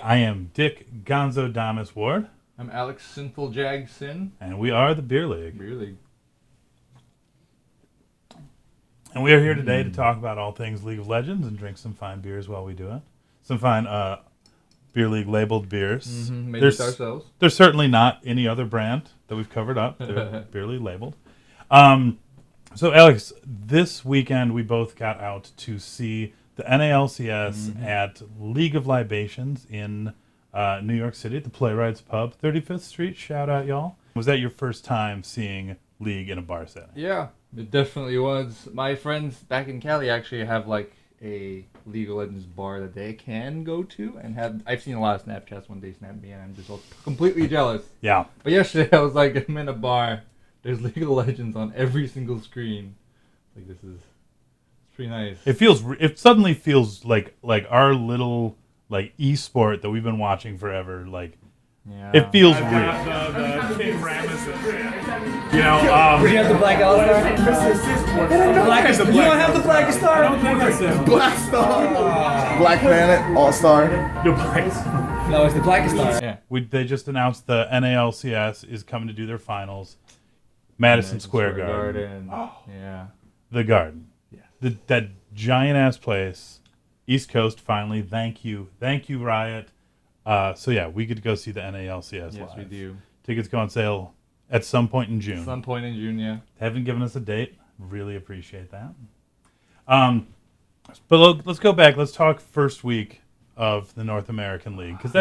I am Dick Gonzo Damas Ward, I'm Alex Sinful Jagson. and we are the Beer League. Beer League. And we are here today to talk about all things League of Legends and drink some fine beers while we do it. Some fine Beer League labeled beers. Made this ourselves. There's certainly not any other brand that we've covered up. They're Beer League labeled. So, Alex, this weekend we both got out to see the NALCS at League of Libations in New York City at the Playwrights Pub, 35th Street. Shout out, y'all. Was that your first time seeing League in a bar setting? Yeah, it definitely was. My friends back in Cali actually have like a League of Legends bar that they can go to and have. I've seen a lot of Snapchats when they snap me and I'm just completely jealous. Yeah. But yesterday I was like, I'm in a bar. There's League of Legends on every single screen. Like this is pretty nice. It suddenly feels like our little like esport that we've been watching forever. Like Yeah. it feels I've real. got the King Ramazan. You know, Would you have the black All-Star? You don't have the black star? I don't think that's him. Black Star, Black Planet, All Star. The Black. No, it's the black star. Yeah. they just announced the NALCS is coming to do their finals. Madison Square Garden. Oh. Yeah. The Garden. Yes. That giant ass place. East Coast finally. Thank you, Riot. So yeah, we get to go see the NALCS Yes, live. we do. Tickets go on sale at some point in June. Some point in June, yeah. Haven't given us a date. Really appreciate that. But let's go back. Let's talk first week of the North American League because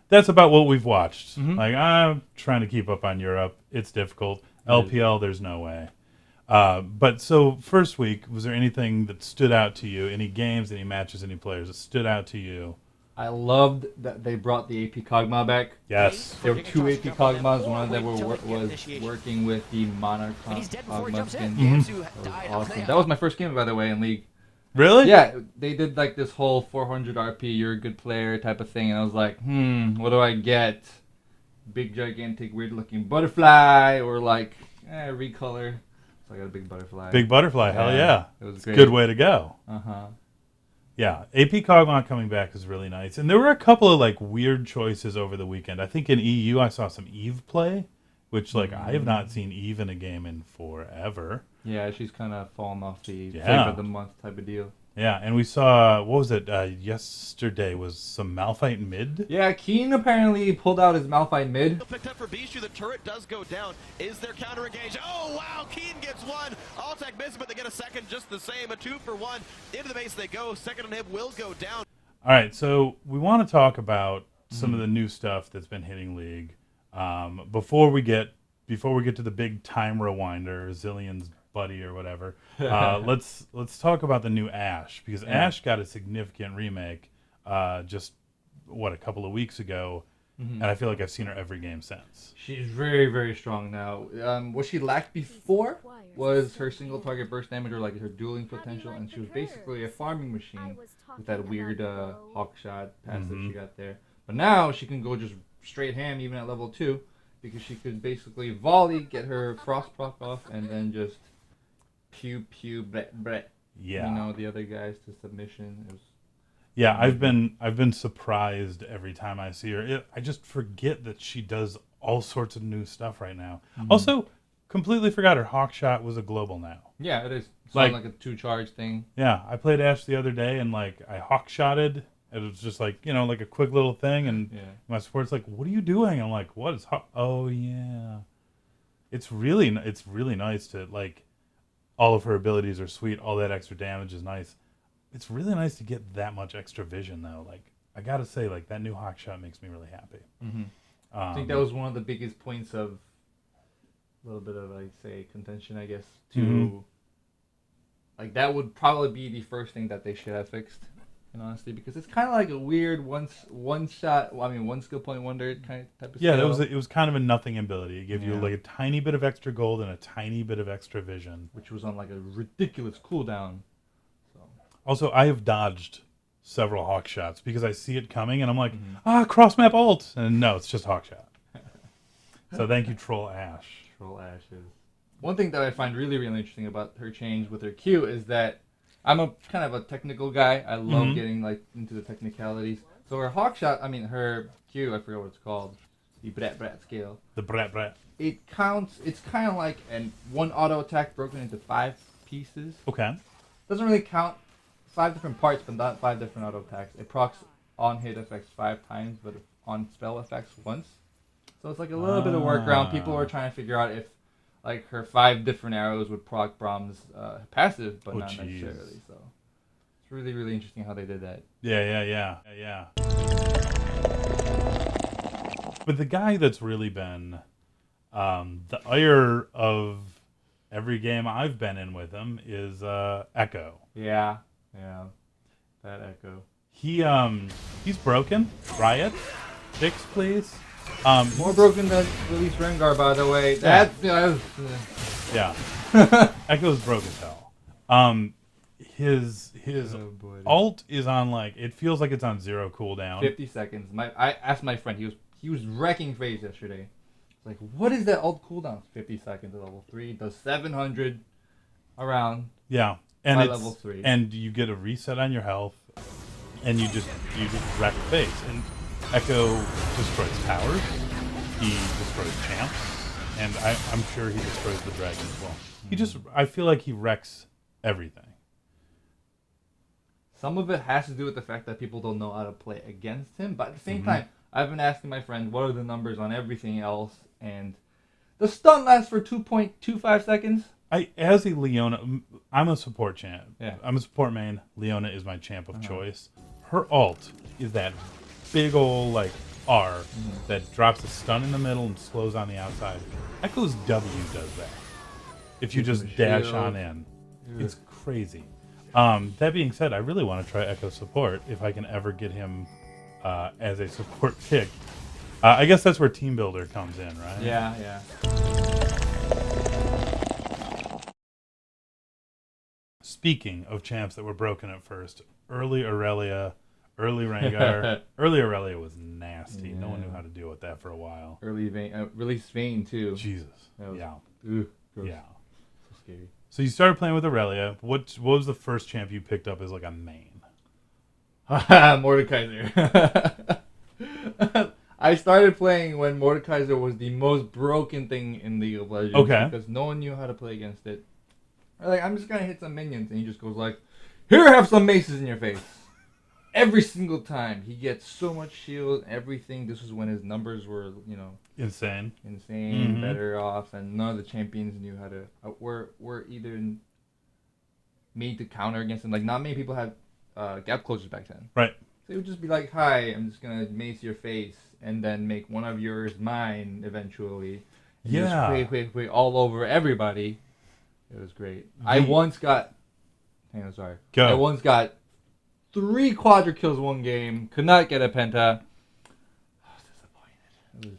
that's about what we've watched. Like I'm trying to keep up on Europe. It's difficult. LPL, there's no way. But so first week, was there anything that stood out to you? Any games, any matches, any players that stood out to you? I loved that they brought the AP Kog'Maw back. Yes. There were two AP Kog'Maws. One of them was working with the Monarch Kog'Maw skin. That was awesome. That was my first game, by the way, in League. Really? Yeah, they did like this whole 400 RP, you're a good player type of thing, and I was like, what do I get? Big, gigantic, weird-looking butterfly, or like recolor. So I got a big butterfly. Big butterfly. Hell yeah. It was It's a great. good way to go. Uh-huh. Yeah, AP Kog'Maw coming back is really nice. And there were a couple of like weird choices over the weekend. I think in EU I saw some Eve play, which like I have not seen Eve in a game in forever. Yeah, she's kind of fallen off the Yeah. flavor of the month type of deal. Yeah, and we saw, what was it, yesterday was some Malphite mid? Yeah, Keen apparently pulled out his Malphite mid. Picked up for Bijou. The turret does go down. Is there counter engage? Oh, wow. Keen gets one. Alltech misses, but they get a second just the same. A 2-for-1. Into the base they go. Second on him will go down. All right, so we want to talk about some of the new stuff that's been hitting League. Before we get to the big time rewinder, Zillion's buddy or whatever, let's talk about the new Ashe, because Ashe got a significant remake just a couple of weeks ago, and I feel like I've seen her every game since. She's very, very strong now. What she lacked before was her single target burst damage, or like her dueling potential, and she was basically a farming machine with that weird hawk shot passive she got there. But now she can go just straight ham even at level 2, because she could basically volley, get her frost proc off, and then just pew pew brett. Yeah. You know, the other guys to submission. It was Yeah, I've been surprised every time I see her. I just forget that she does all sorts of new stuff right now. Also, completely forgot her hawk shot was a global now. yeah, it is. It's Like- like a 2-charge thing. Yeah, I played Ashe the other day and like I hawk shotted. It was just like, like a quick little thing, and Yeah. my support's like, "What are you doing?" I'm like, "What is hawk?" Oh yeah, it's really nice to like. All of her abilities are sweet. All that extra damage is nice. It's really nice to get that much extra vision, though. Like, I gotta say, like, that new hawk shot makes me really happy. I think that was one of the biggest points of a little bit of, I'd say, contention, I guess. Like, that would probably be the first thing that they should have fixed, in honesty, because it's kind of like a weird one skill point wonder kind of type of Yeah, skill. it was kind of a nothing ability. It gave you Yeah. like a tiny bit of extra gold and a tiny bit of extra vision. Which was on like a ridiculous cooldown. So Also, I have dodged several hawk shots because I see it coming and I'm like, cross map ult, and no, it's just hawk shot. So thank you, Troll Ashe. Troll Ashes. One thing that I find really, really interesting about her change with her Q is that I'm a kind of a technical guy. I love getting like into the technicalities. So her Hawkshot, I mean her Q, I forget what it's called, the Brat scale. The brat. It counts. It's kind of like one auto attack broken into 5 pieces. Okay. Doesn't really count 5 different parts, but not 5 different auto attacks. It procs on hit effects 5 times, but on spell effects once. So it's like a little bit of workaround. People were trying to figure out if like her 5 different arrows would proc Brahm's passive, but not necessarily. So it's really, really interesting how they did that. Yeah. But the guy that's really been the ire of every game I've been in with him is Echo. Yeah. That Echo. He's broken. Riot, fix please. More broken than Release Rengar, by the way. Yeah. Echo's broke as hell. His alt is on like it feels like it's on 0 cooldown. 50 seconds. I asked my friend. He was wrecking FaZe yesterday. Like, what is that alt cooldown? 50 seconds at level 3. Does 700 around. Yeah, and by it's level 3. and you get a reset on your health, and you just wreck FaZe. And Echo destroys towers. He destroys champs, and I'm sure he destroys the dragon as well. I feel like he wrecks everything. Some of it has to do with the fact that people don't know how to play against him, but at the same time, I've been asking my friend what are the numbers on everything else, and the stun lasts for 2.25 seconds. As a Leona, I'm a support champ. Yeah. I'm a support main. Leona is my champ of choice. Her alt is that big old like R that drops a stun in the middle and slows on the outside. Echo's W does that. If you just dash on in, it's crazy. That being said, I really want to try Echo support if I can ever get him as a support pick. I guess that's where Team Builder comes in, right? Yeah. Speaking of champs that were broken at first, early Aurelia, early Rengar. Early Aurelia was nasty. No one knew how to deal with that for a while. Release Vayne too. Jesus. That was, Yeah. Gross. Yeah. So scary. So you started playing with Aurelia. What was the first champ you picked up as like a main? Mordekaiser. I started playing when Mordekaiser was the most broken thing in League of Legends. Okay. Because no one knew how to play against it. Like, I'm just gonna hit some minions, and he just goes like, "Here, have some maces in your face." Every single time, he gets so much shield, everything. This was when his numbers were, Insane. better off, and none of the champions knew how to. Were either made to counter against him. Like, not many people had gap closers back then. Right. So it would just be like, "Hi, I'm just gonna mace your face, and then make one of yours mine eventually." And just wait all over everybody. It was great. I once got. Hang on, sorry. Go. I once got 3 quadra kills one game. Could not get a penta. I was disappointed.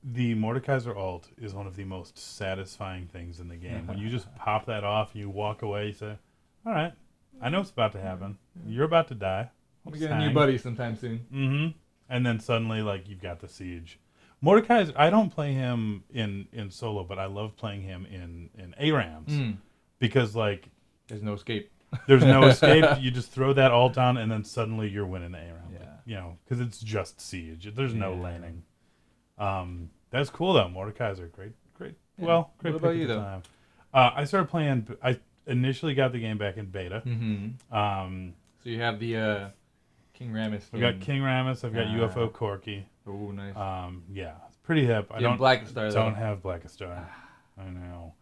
The Mordekaiser ult is one of the most satisfying things in the game. When you just pop that off, you walk away, you say, "All right, I know what's about to happen. You're about to die. I'm gonna get a new buddy sometime soon." And then suddenly, like, you've got the siege. Mordekaiser, I don't play him in solo, but I love playing him in ARAMs because, like, there's no escape. There's no escape. You just throw that ult on, and then suddenly you're winning the ARAM. Yeah. Because it's just siege. There's no laning. That's cool though. Mordekaiser, great. Yeah. Well, great. What about pick you at the though? time. I started playing. I initially got the game back in beta. So you have the King Rammus. I've got King Rammus. I've got UFO Corki. Oh, nice. Yeah, it's pretty hip. I don't Blackestar, don't have Blackestar. I know.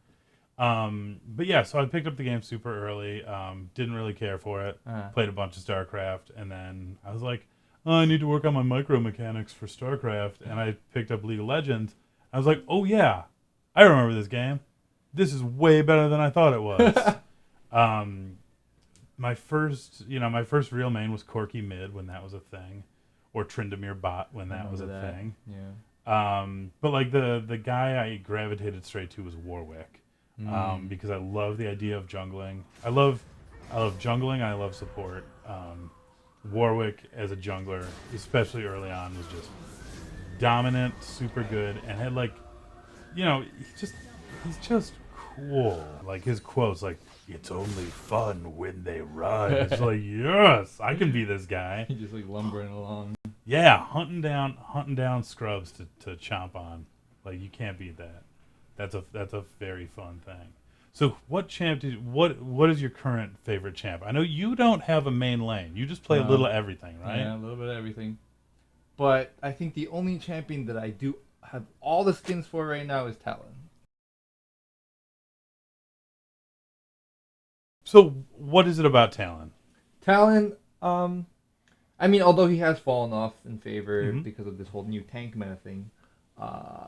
But yeah, so I picked up the game super early. Didn't really care for it. Played a bunch of StarCraft, and then I was like, "Oh, I need to work on my micro mechanics for StarCraft." And I picked up League of Legends. I was like, "Oh yeah, I remember this game. This is way better than I thought it was." My first real main was Corki mid when that was a thing, or Tryndamere bot when that was a thing. Yeah. But like the guy I gravitated straight to was Warwick, because I love the idea of jungling. I love jungling. I love support. Warwick as a jungler, especially early on, was just dominant, super good, and had like, he's just cool. Like his quotes, like "It's only fun when they run." It's like, yes, I can be this guy. He just like lumbering along. Yeah, hunting down scrubs to chomp on. Like you can't beat that. That's a very fun thing. So what what is your current favorite champ? I know you don't have a main lane. You just play a little everything, right? Yeah, a little bit of everything. But I think the only champion that I do have all the skins for right now is Talon. So what is it about Talon? Talon, I mean, although he has fallen off in favor Mm-hmm. because of this whole new tank meta thing,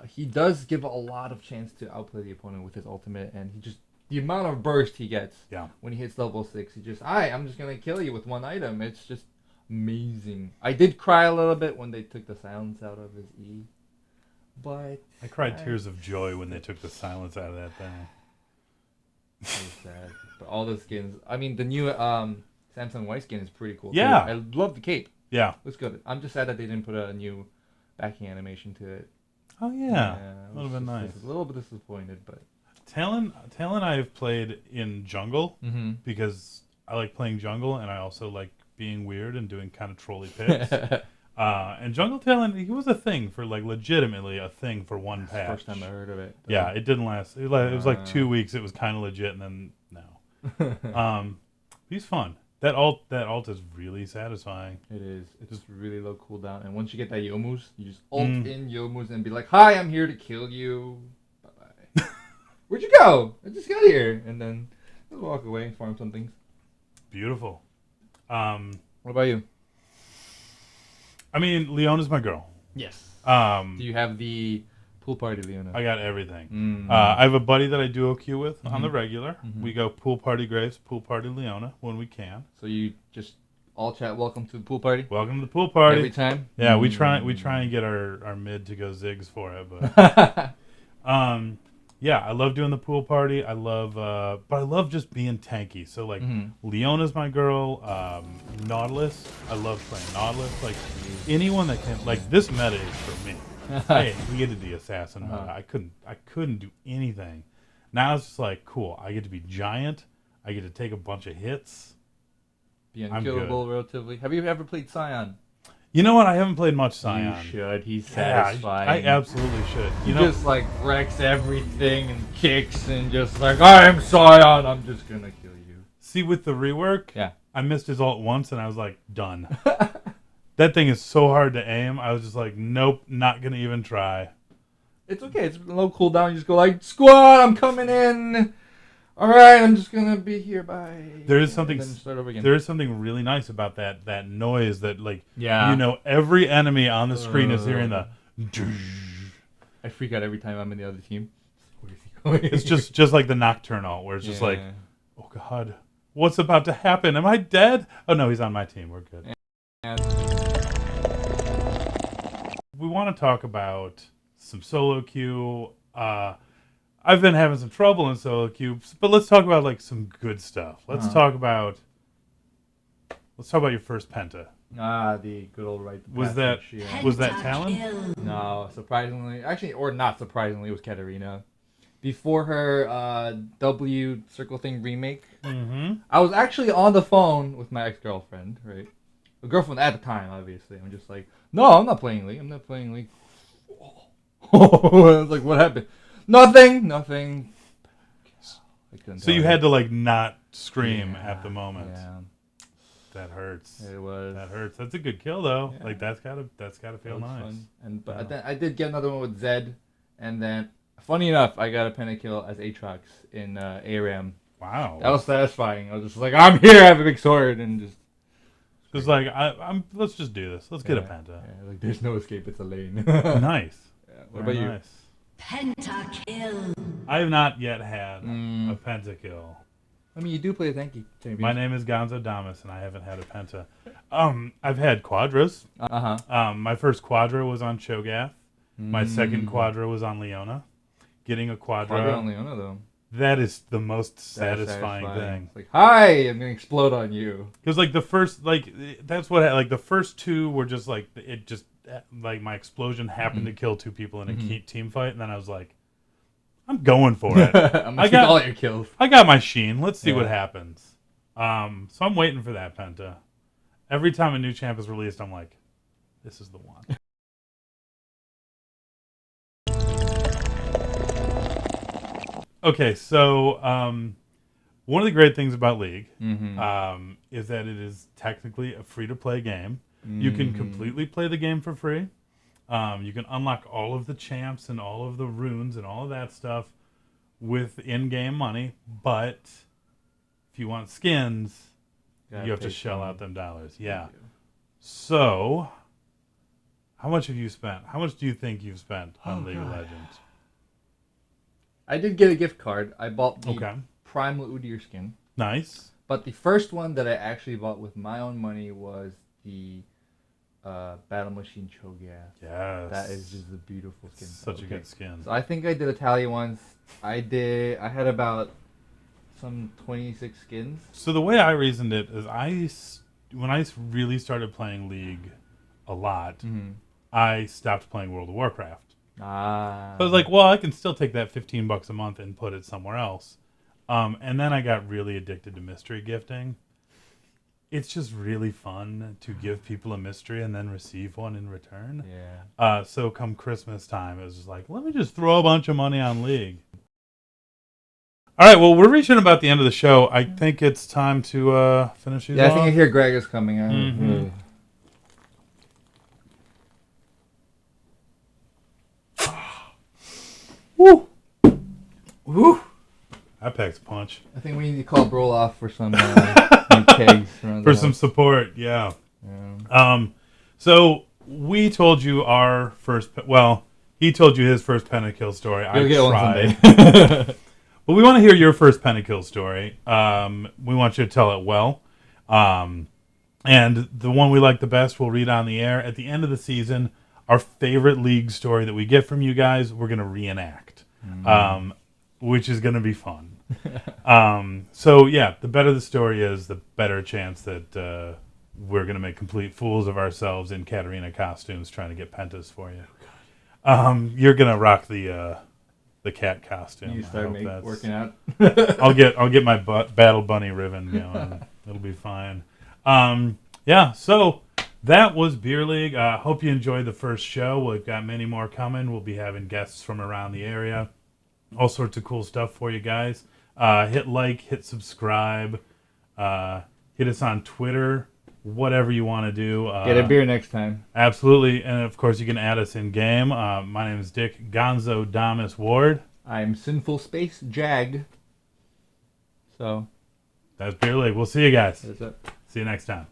he does give a lot of chance to outplay the opponent with his ultimate, and he just the amount of burst he gets when he hits level 6, he just I'm just gonna kill you with one item. It's just amazing. I did cry a little bit when they took the silence out of his E, but I cried tears of joy when they took the silence out of that thing. so sad. But all the skins, I mean, the new Samsung White skin is pretty cool. Yeah. too. I love the cape. Yeah. Looks good. I'm just sad that they didn't put a new backing animation to it. Oh yeah. I That would was have been just nice. A little bit disappointed, but Talon I have played in jungle mm-hmm. because I like playing jungle and I also like being weird and doing kind of trolly picks. And jungle Talon, he was a thing for like legitimately a thing for one patch. First time I heard of it. Yeah, it didn't last. It was like 2 weeks. It was kind of legit, and then no. He's fun. That ult is really satisfying. It is. It's just really low cooldown, and once you get that Youmuu's, you just ult in Youmuu's and be like, "Hi, I'm here to kill you. Bye bye." Where'd you go? I just got here, and then just walk away, farm some things. Beautiful. What about you? I mean, Leona's my girl. Yes. Do you have the pool party, Leona? I got everything. Mm. I have a buddy that I duo queue with on the regular. We go pool party Graves, pool party Leona when we can. So you just all chat welcome to the pool party Welcome to the pool party. every time. Yeah, we try and get our mid to go zigs for it, but yeah, I love doing the pool party. I love but I love just being tanky. So like Leona's my girl, Nautilus. I love playing Nautilus. Like anyone that can like this meta is for me. I hated the assassin meta. I couldn't do anything. Now it's just like cool. I get to be giant. I get to take a bunch of hits. Be I'm unkillable relatively. Have you ever played Scion? You know what? I haven't played much Scion. You should. He's Yeah, satisfying. I absolutely should. He You know, just like wrecks everything and kicks and just like, I'm Scion, I'm just gonna kill you. see with the rework, Yeah. I missed his ult once and I was like, done. That thing is so hard to aim. I was just like, nope, not gonna even try. It's okay. It's low cooldown. You just go like, squad, I'm coming in. All right, I'm just gonna be here. Bye. There is something. And then start over again. There is something really nice about that noise that like Yeah. you know every enemy on the screen is hearing the. I freak out every time I'm in the other team. Where is he going? It's just like the Nocturnal where it's just like, Yeah. oh god, what's about to happen? Am I dead? Oh no, he's on my team. We're good. And We want to talk about some solo queue. I've been having some trouble in solo queue, but let's talk about like some good stuff. Let's talk about your first penta. the good old right. Was passive that shield. was that Talon? No, surprisingly, actually, or not surprisingly, it was Katarina. Before her W circle thing remake, I was actually on the phone with my ex-girlfriend, right? A girlfriend at the time, obviously. I'm just like, no, I'm not playing League. I'm not playing League. I was like, what happened? Nothing. I couldn't So tell you her. had to like not scream Yeah, at the moment. Yeah, That hurts. it was. That hurts. That's a good kill though. Yeah. Like that's gotta feel That was nice. fun. And but Yeah. then I did get another one with Zed, and then funny enough, I got a pentakill as Aatrox in ARAM. Wow. That was satisfying. I was just like, I'm here. I have a big sword, and just It's like I'm. Let's just do this. Let's get a yeah, penta. Yeah, like there's no escape. It's a lane. Nice. What Very about you? nice. Pentakill. I have not yet had Mm. a pentakill. I mean, you do play a tanky champion. My name is Gonzo Damas, and I haven't had a penta. I've had quadras. My first quadra was on Cho'Gath. My second quadra was on Leona. Getting a Quadra quadra, on Leona though. that is the most That's satisfying thing. It's like, hi, I'm gonna explode on you. Because like the first, like that's what like the first two were just like it just like my explosion happened to kill two people in a team fight, and then I was like, I'm going for it. I'm gonna I take got- all your kills. I got my Sheen. Let's see what Yeah. happens. So I'm waiting for that, Penta. Every time a new champ is released, I'm like, this is the one. Okay, so one of the great things about League is that it is technically a free-to-play game. You can completely play the game for free. You can unlock all of the champs and all of the runes and all of that stuff with in-game money, but if you want skins, you have to shell out them dollars. Yeah. So, how much have you spent? How much do you think you've spent on League of Legends? I did get a gift card. I bought the Okay. Primal Udyr skin. Nice. But the first one that I actually bought with my own money was the Battle Machine Cho'Gath. Yes. That is just a beautiful skin. Such a good skin. So I think I did a tally once. I had about some 26 skins. So the way I reasoned it is when I really started playing League a lot, I stopped playing World of Warcraft. Ah. So I was like, well, I can still take that $15 a month and put it somewhere else. And then I got really addicted to mystery gifting. It's just really fun to give people a mystery and then receive one in return. Yeah. So come Christmas time, it was just like, let me just throw a bunch of money on League. All right, well, we're reaching about the end of the show. I think it's time to finish these Yeah, I off. think I hear Greg is coming. Mhm. Woo! Woo! That packs a punch. I think we need to call Broloff for some new kegs around For the some house. support, yeah. Yeah. So we told you our first. Well, he told you his first pentakill story. You'll I get one tried. someday. But we want to hear your first pentakill story. We want you to tell it well. And the one we like the best, we'll read on the air. At the end of the season, our favorite League story that we get from you guys, we're going to reenact, which is going to be fun. So, yeah, the better the story is, the better chance that we're going to make complete fools of ourselves in Katarina costumes trying to get pentas for you. You're going to rock the cat costume. You I start hope working out. I'll get my Battle Bunny ribbon going. It'll be fine. Yeah, so that was Beer League. Hope you enjoyed the first show. We've got many more coming. We'll be having guests from around the area. All sorts of cool stuff for you guys. Hit like, hit subscribe, hit us on Twitter, whatever you want to do. Get a beer next time. Absolutely. And, of course, you can add us in game. My name is Dick Gonzo Damas Ward. I'm Sinful Space Jag. So, That's Beer League. We'll see you guys. that's it. See you next time.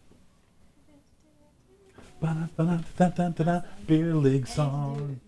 Beer League song.